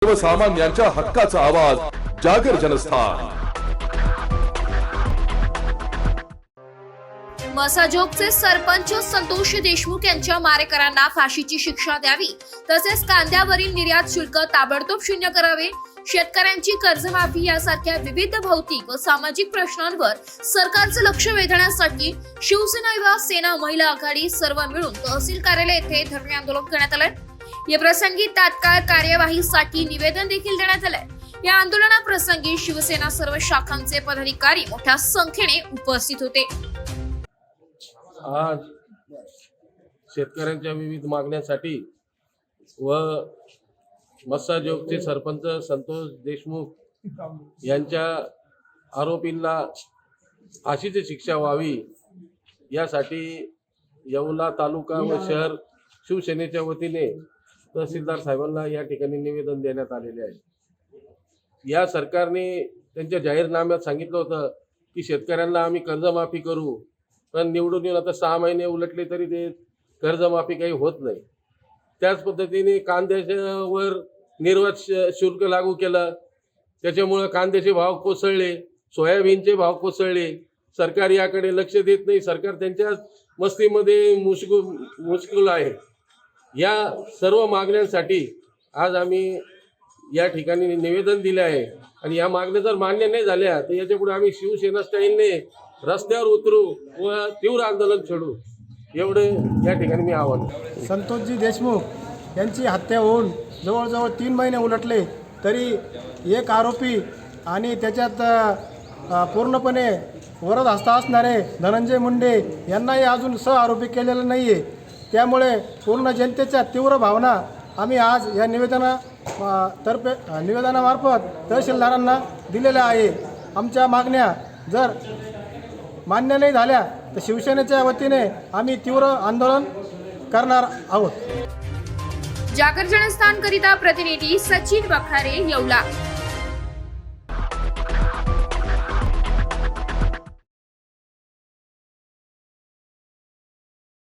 सर्वसामान्यांच्या हक्काचा आवाज जागर जनस्थान। मसाजोगचे सरपंच संतोष देशमुख यांच्या मारेकरांना फाशीची शिक्षा द्यावी, तसेच कांद्यावरील निर्यात शुल्क ताबडतोब शून्य करावे, शेतकऱ्यांची कर्जमाफी यासारख्या विविध भौतिक व सामाजिक प्रश्नांवर सरकारचं लक्ष वेधण्यासाठी शिवसेना युवा सेना महिला आघाडी सर्व मिळून तहसील कार्यालय येथे धरणे आंदोलन करण्यात आले। या प्रसंगी तात्काळ कार्यवाहीसाठी निवेदन देखील देण्यात आले। या आंदोलनाप्रसंगी शिवसेना सर्व शाखांचे पदाधिकारी मोठ्या संख्येने उपस्थित होते। आज शेतकऱ्यांच्या विविध मागण्यांसाठी व मस्साजोगचे सरपंच संतोष देशमुख यांच्या आरोपींना फाशीची शिक्षा व्हावी यासाठी येवला तालुका व शहर शिवसेनेच्या वतीने तहसीलदार साहेबांना या ठिकाणी निवेदन देण्यात आलेले आहे। या सरकारने त्यांच्या जाहीरनाम्यात सांगितलं होतं की शेतकऱ्यांना आम्ही कर्जमाफी करू, पण निवडून येऊन आता 6 महिने उलटले तरी ते कर्जमाफी काही होत नाही। त्याच पद्धतीने कांद्यावर निर्यात शुल्क लागू केलं, त्याच्यामुळे कांद्याचे भाव कोसळले, सोयाबीनचे भाव कोसळले। सरकार याकडे लक्ष देत नाही, सरकार त्यांच्या मस्तीमध्ये मुश्किल आहे। या सर्व मागण्यांसाठी आज आम्ही या ठिकाणी निवेदन दिले आहे आणि या मागण्या जर मान्य नाही झाल्या तर याच्यापुढे आम्ही शिवसेना स्टाईलने रस्त्यावर उतरू व तीव्र आंदोलन छेडू, एवढे या ठिकाणी मी आवाहन। संतोषजी देशमुख यांची हत्या होऊन जवळजवळ 3 महिने उलटले तरी एक आरोपी आणि त्याच्यात पूर्णपणे वरद हस्ता असणारे धनंजय मुंडे यांनाही अजून आरोपी केलेलं नाही आहे। त्यामुळे पूर्ण जनतेच्या तीव्र भावना आम्ही आज या निवेदनामार्फत तहसीलदारांना दिलेल्या आहे। आमच्या मागण्या जर मान्य नाही झाल्या तर शिवसेनेच्या वतीने आम्ही तीव्र आंदोलन करणार आहोत। जागर जनस्थान करिता प्रतिनिधी सचिन बखारे, येवला।